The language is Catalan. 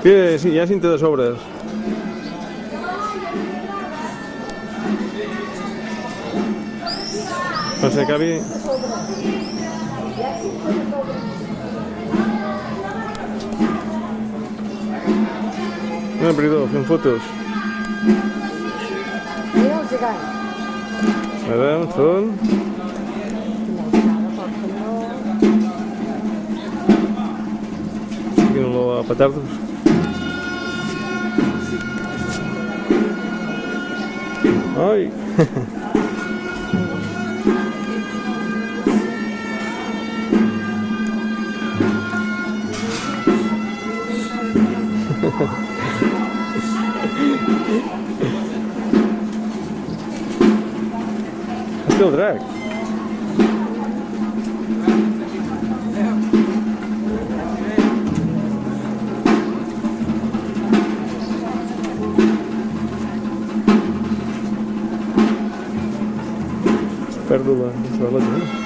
Sí, hi ha cinta de sobres. Per si acabi... Perdó, fem fotos. Mira el gegant. A veure, on són? Quina olor a petardos. Ai! Hòstia, el drac! Pèrdua, això és la gent.